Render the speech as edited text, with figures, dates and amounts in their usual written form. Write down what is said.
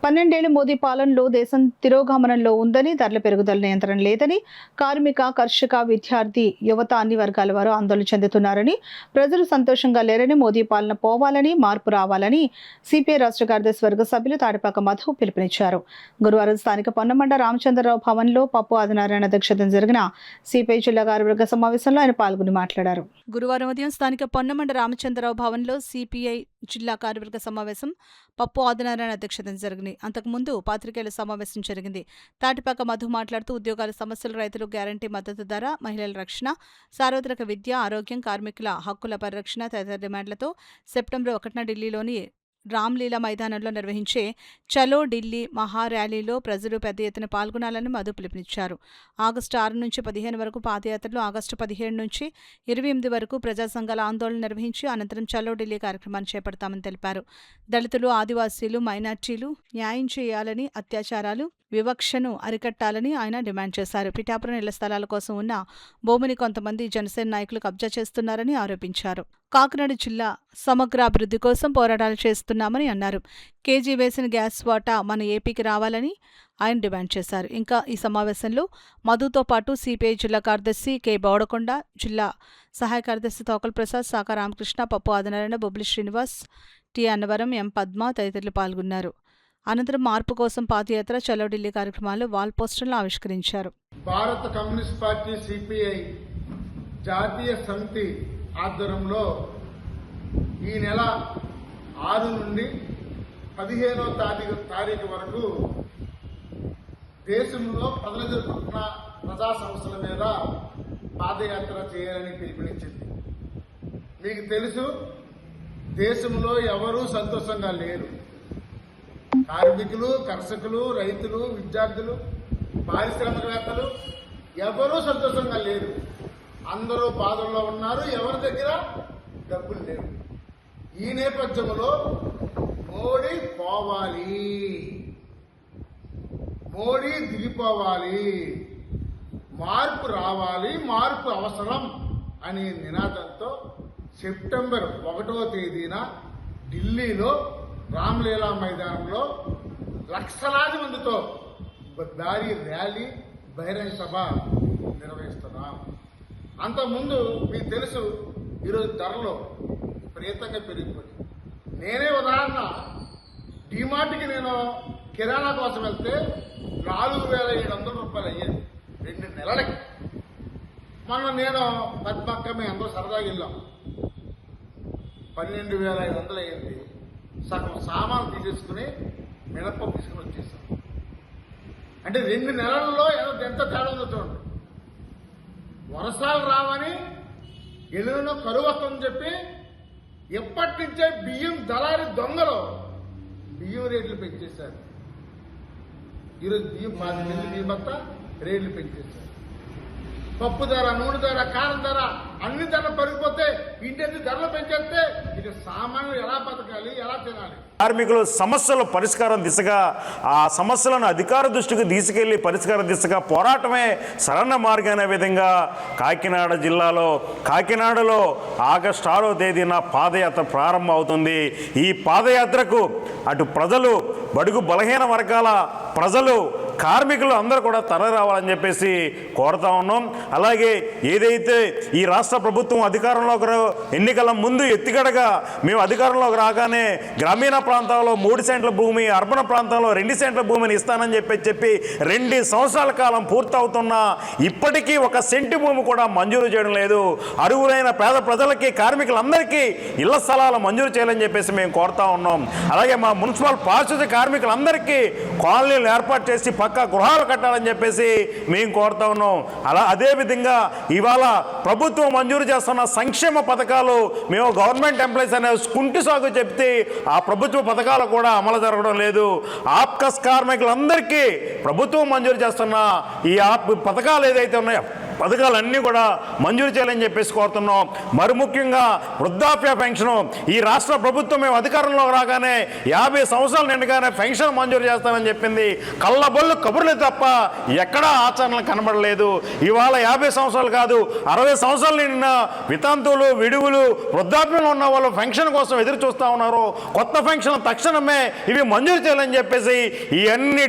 12 ఏళ్ల మోదీ పాలనలో దేశం తిరోగమనంలో ఉందని, ధరల పెరుగుదల నియంత్రణ లేదని, కార్మిక, కర్షక, విద్యార్థి, యువత అన్ని వర్గాల వారు ఆందోళన చెందుతున్నారని, ప్రజలు సంతోషంగా లేరని, మోదీ పాలన పోవాలని, మార్పు రావాలని సిపిఐ రాష్ట్ర కార్యదర్శి వర్గ సభ్యులు తాడిపాక మధు పిలుపునిచ్చారు. గురువారం స్థానిక పొన్నమండ రామచంద్రరావు భవన్లో పప్పు ఆదినారాయణ అధ్యక్షతన జరిగిన సిపిఐ జిల్లా కార్యవర్గ సమావేశంలో ఆయన పాల్గొని మాట్లాడారు. గురువారం ఉదయం స్థానిక పొన్నమండ రామచంద్రరావు భవన్లో సిపిఐ జిల్లా కార్యవర్గ సమావేశం పప్పు ఆదినారాయణ అధ్యక్షతన జరిగింది. అంతకుముందు పాత్రికేయుల సమావేశం జరిగింది. తాటిపాక మధు మాట్లాడుతూ ఉద్యోగాల సమస్యలు, రైతులు గ్యారంటీ మద్దతు ధర, మహిళల రక్షణ, సార్వత్రిక విద్య, ఆరోగ్యం, కార్మికుల హక్కుల పరిరక్షణ తదితర డిమాండ్లతో సెప్టెంబర్ 1న ఢిల్లీలోని రామ్లీలా మైదానంలో నిర్వహించే చలో ఢిల్లీ మహా ర్యాలీలో ప్రజలు పెద్ద ఎత్తున పాల్గొనాలని మధు పిలుపునిచ్చారు. ఆగస్టు 6 నుంచి 15 వరకు పాదయాత్రలు, ఆగస్టు 17 నుంచి 28 వరకు ప్రజా సంఘాల ఆందోళన నిర్వహించి అనంతరం చలో ఢిల్లీ కార్యక్రమాన్ని చేపడతామని తెలిపారు. దళితులు, ఆదివాసీలు, మైనార్టీలు న్యాయం చేయాలని, అత్యాచారాలు, వివక్షను అరికట్టాలని ఆయన డిమాండ్ చేశారు. పిఠాపురం ఇళ్ల స్థలాల కోసం ఉన్న భూమిని కొంతమంది జనసేన నాయకులు కబ్జా చేస్తున్నారని ఆరోపించారు. కాకినాడ జిల్లా సమగ్రాభివృద్ధి కోసం పోరాటాలు చేస్తున్నామని అన్నారు. కేజీ వేసిన గ్యాస్ వాటా మన ఏపీకి రావాలని ఆయన డిమాండ్ చేశారు. ఇంకా ఈ సమావేశంలో మధుతో పాటు సిపిఐ జిల్లా కార్యదర్శి కె బోడకొండ, జిల్లా సహాయ కార్యదర్శి తోకల ప్రసాద్, సాక రామకృష్ణ, పప్పు ఆదినారాయణ, బొబ్బిలి శ్రీనివాస్, టి అన్నవరం, ఎం పద్మ తదితరులు పాల్గొన్నారు. అనంతరం మార్పు కోసం పాదయాత్ర, చలో ఢిల్లీ కార్యక్రమాల్లో వాల్ పోస్టర్లు ఆవిష్కరించారు. భారత కమ్యూనిస్ట్ పార్టీ సిపిఐ జాతీయ సమితి ఆధ్వర్యంలో ఈ నెల 6 నుండి 15వ తారీఖు వరకు దేశంలో ప్రజలు ఎదుర్కొంటున్న ప్రజా సమస్యల మీద పాదయాత్ర చేయాలని పిలుపునిచ్చింది. మీకు తెలుసు, దేశంలో ఎవరూ సంతోషంగా లేరు. కార్మికులు, కర్షకులు, రైతులు, విద్యార్థులు, పారిశ్రామికవేత్తలు ఎవరూ సంతోషంగా లేరు. అందరూ బాధల్లో ఉన్నారు. ఎవరి దగ్గర డబ్బులు లేవు. ఈ నేపథ్యంలో మోడీ పోవాలి, మోడీ దిగిపోవాలి, మార్పు రావాలి, మార్పు అవసరం అనే నినాదంతో సెప్టెంబర్ 1వ తేదీన ఢిల్లీలో రామ్లీలా మైదానంలో లక్షలాది మందితో భారీ ర్యాలీ, బహిరంగ సభ నిర్వహిస్తున్నాం. అంతకుముందు మీకు తెలుసు, ఈరోజు ధరలు విపరీతంగా పెరిగిపోయి, నేనే ఉదాహరణ, డిమార్ట్కి నేను కిరాణా కోసం వెళ్తే 4,700 రూపాయలు అయ్యేది 2 నెలలకి. మనం నేను పద్మక్క మేము అందరూ సరదాగా వెళ్ళాం, 12,500 అయ్యింది. సగం సామాను తీసేసుకుని మినపప్పు తీసుకుని వచ్చేసాం. అంటే 2 నెలల్లో ఎంత తేడా ఉందో చూడండి. వర్షాలు రావని, ఎల్లునో కరువు వస్తుందని చెప్పి ఎప్పటి నుంచే బియ్యం దళారి దొంగలు బియ్యం రేట్లు పెంచేశారు. ఈరోజు బియ్యం 5 కేజీలు బియ్యం బస్తా రేట్లు పెంచేశారు. పప్పు ధర, నూనె ధర, కారం ధర, అన్ని ధరలు పెరిగిపోతే ఇంటి ధరలు పెంచేస్తే ఇక సామాన్యులు ఎలా బతకాలి, ఎలా తినాలి? కార్మికులు సమస్యల పరిష్కారం దిశగా, ఆ సమస్యలను అధికార దృష్టికి తీసుకెళ్లి పరిష్కార దిశగా పోరాటమే సరైన మార్గం అనే విధంగా కాకినాడలో ఆగస్టు 6వ తేదీన పాదయాత్ర ప్రారంభం అవుతుంది. ఈ పాదయాత్రకు అటు ప్రజలు, బడుగు బలహీన వర్గాల ప్రజలు, కార్మికులు అందరూ కూడా తరలి రావాలని చెప్పేసి కోరుతా ఉన్నాం. అలాగే ఏదైతే ఈ రాష్ట్ర ప్రభుత్వం అధికారంలోకి ఎన్నికల ముందు ఎత్తిగడగా మేము అధికారంలోకి రాగానే గ్రామీణ ప్రాంతాల్లో 3 సెంట్ల భూమి, అర్బన్ ప్రాంతంలో 2 సెంట్ల భూమిని ఇస్తానని చెప్పి 2 సంవత్సరాల కాలం పూర్తవుతున్నా ఇప్పటికీ 1 సెంటు భూమి కూడా మంజూరు చేయడం లేదు. అర్హులైన పేద ప్రజలకి, కార్మికులందరికీ ఇళ్ల స్థలాలు మంజూరు చేయాలని చెప్పేసి మేము కోరుతా ఉన్నాం. అలాగే మా మున్సిపల్ పారిశుద్ధ్య కార్మికులందరికీ కాలనీలు ఏర్పాటు చేసి పక్కా గృహాలు కట్టాలని చెప్పేసి మేము కోరుతా ఉన్నాం. అదేవిధంగా ఇవాళ ప్రభుత్వం మంజూరు చేస్తున్న సంక్షేమ పథకాలు మేము గవర్నమెంట్ ఎంప్లాయీస్ అనే కుంటి సాగు చెప్తే ఆ ప్రభుత్వ పథకాలు కూడా అమలు జరగడం లేదు. ఆప్కస్ కార్మికులందరికీ ప్రభుత్వం మంజూరు చేస్తున్న ఈ పథకాలు ఏదైతే ఉన్నాయో పథకాలన్నీ కూడా మంజూరు చేయాలని చెప్పేసి కోరుతున్నాం. మరి ముఖ్యంగా వృద్ధాప్య పెన్షన్ ఈ రాష్ట్ర ప్రభుత్వం మేము అధికారంలో రాగానే 50 సంవత్సరాలు నిండగానే పెన్షన్ మంజూరు చేస్తామని చెప్పింది. కళ్ళబొల్లు కబుర్లే తప్ప ఎక్కడా ఆచరణ కనబడలేదు. ఇవాళ 50 సంవత్సరాలు కాదు 60 సంవత్సరాలు నిండిన వితంతువులు, విడువులు, వృద్ధాప్యంలో ఉన్న వాళ్ళు పెన్షన్ కోసం ఎదురు చూస్తూ ఉన్నారు. కొత్త పెన్షన్ తక్షణమే ఇవి మంజూరు చేయాలని చెప్పేసి ఇవన్నీ